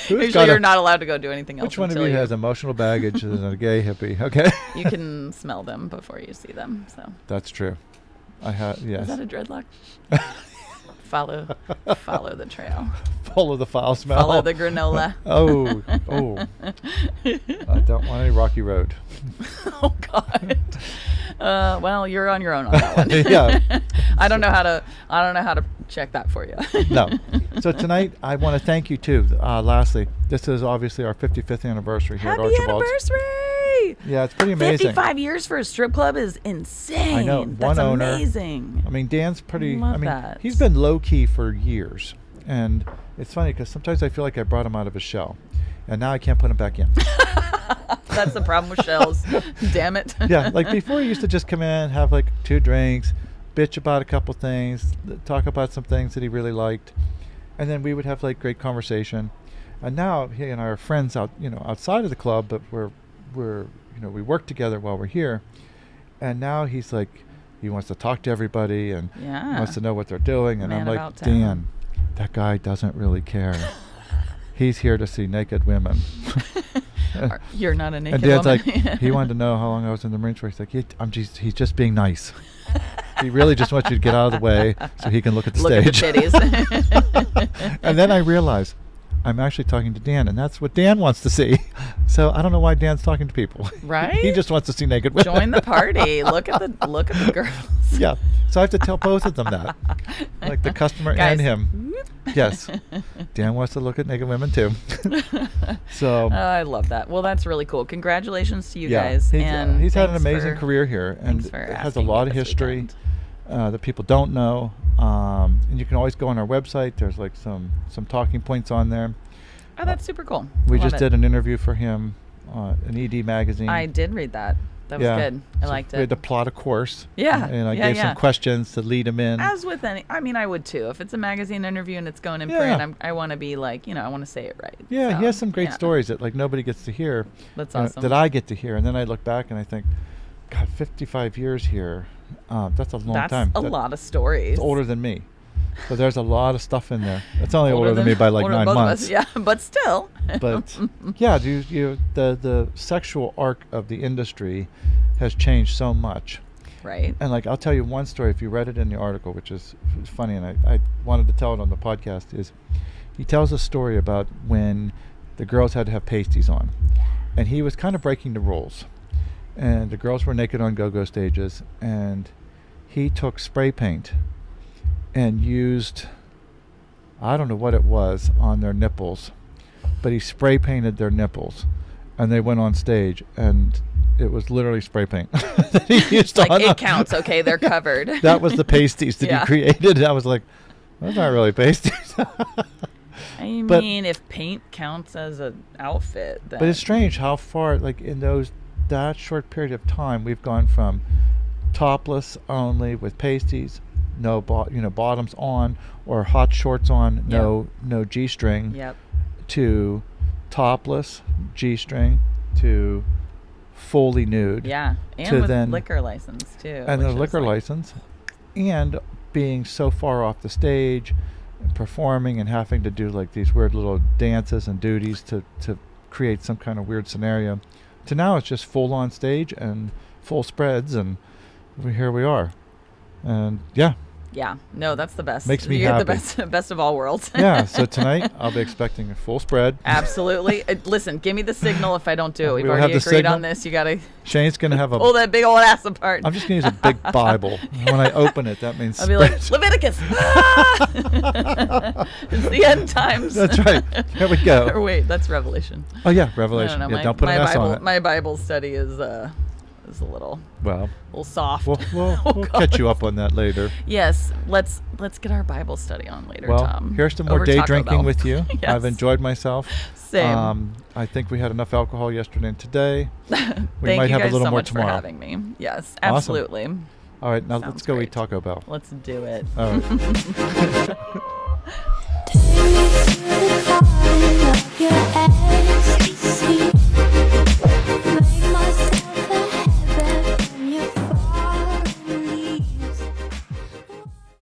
Usually you're not allowed to go do anything else. Which one of you has emotional baggage as a gay hippie? Okay. You can smell them before you see them, so... That's true. Yes. Is that a dreadlock? Follow the trail. Follow the foul smell. Follow the granola. Oh. I don't want any rocky road. Oh God. Well, you're on your own on that one. Yeah. I don't know how to check that for you. No. So tonight I want to thank you too. Lastly, this is obviously our 55th anniversary here at Archibald's. Happy anniversary! Yeah, it's pretty amazing. 55 years for a strip club is insane. I know. That's one owner. Amazing. I mean, Dan's pretty. Love that. He's been low key for years, and it's funny because sometimes I feel like I brought him out of his shell, and now I can't put him back in. That's the problem with shells. Damn it. Yeah, like before he used to just come in, have like 2 drinks, bitch about a couple things, talk about some things that he really liked, and then we would have like great conversation. And now he and I are friends outside of the club, but we work together while we're here. And now he's like, he wants to talk to everybody and wants to know what they're doing. And I'm like, Dan, that guy doesn't really care. He's here to see naked women. You're not a naked woman. And Dan's woman. like, he wanted to know how long I was in the Marine Corps. He's like, he's just being nice. He really just wants you to get out of the way so he can look at the stage. Look at the titties. And then I realized I'm actually talking to Dan, and that's what Dan wants to see. So I don't know why Dan's talking to people. Right? He just wants to see naked women. Join the party. Look at the girls. Yeah. So I have to tell both of them that, like the customer Guys. and him. Yes. Dan wants to look at naked women too. So. I love that. Well, that's really cool. Congratulations to you guys. He's had an amazing career here, and it has a lot of history that people don't know. And you can always go on our website. There's like some talking points on there. Oh, that's super cool. We just did an interview for him in ED magazine. I did read that. That was good. I liked it. We had to plot a course. Yeah. And I gave some questions to lead him in. As with any, I would too. If it's a magazine interview and it's going in print, I want to be like, I want to say it right. Yeah, so, he has some great stories that like nobody gets to hear. That's awesome. That I get to hear, and then I look back and I think, God, 55 years here. That's a long time. That's a lot of stories. It's older than me. So there's a lot of stuff in there. It's only older than me by like 9 months. Yeah, but still. But yeah, the sexual arc of the industry has changed so much. Right. And like I'll tell you one story. If you read it in the article, which is funny, and I wanted to tell it on the podcast, is he tells a story about when the girls had to have pasties on, and he was kind of breaking the rules, and the girls were naked on go-go stages, and he took spray paint and used, I don't know what it was, on their nipples, but he spray painted their nipples, and they went on stage, and it was literally spray paint that he used like on it counts, okay, they're covered. That was the pasties that he created. I was like, that's not really pasties. I mean, if paint counts as an outfit, then. But it's strange how far, like in that short period of time, we've gone from topless only with pasties, no bottoms on, or hot shorts on, no G-string, to topless, G-string, to fully nude. Yeah, and with liquor license too. And the liquor license, and being so far off the stage, and performing and having to do like these weird little dances and duties to create some kind of weird scenario, to now it's just full on stage and full spreads, and here we are. And yeah, no, that's the best. Makes me You're happy. the best of all worlds. Yeah, so tonight I'll be expecting a full spread. Absolutely. Listen, give me the signal if I don't do it. We've We'll already have the agreed signal. on this. You gotta Shane's gonna have pull that big old ass apart. I'm just gonna use a big Bible. When I open it, that means I'll be like, Leviticus. It's the end times. That's right. Here we go. Or wait, that's Revelation. Oh yeah, Revelation. I don't know. Don't put an S on it. My Bible study is is a little soft. We'll catch you up on that later. Yes, let's get our Bible study on later, Tom. Here's some more day drinking with you. Yes. I've enjoyed myself. Same. I think we had enough alcohol yesterday and today. We might have a little more tomorrow. Thank you guys so much for having me. Yes, absolutely. Awesome. All right, now let's go eat Taco Bell. Let's do it. All right. Take me to the garden of your ex.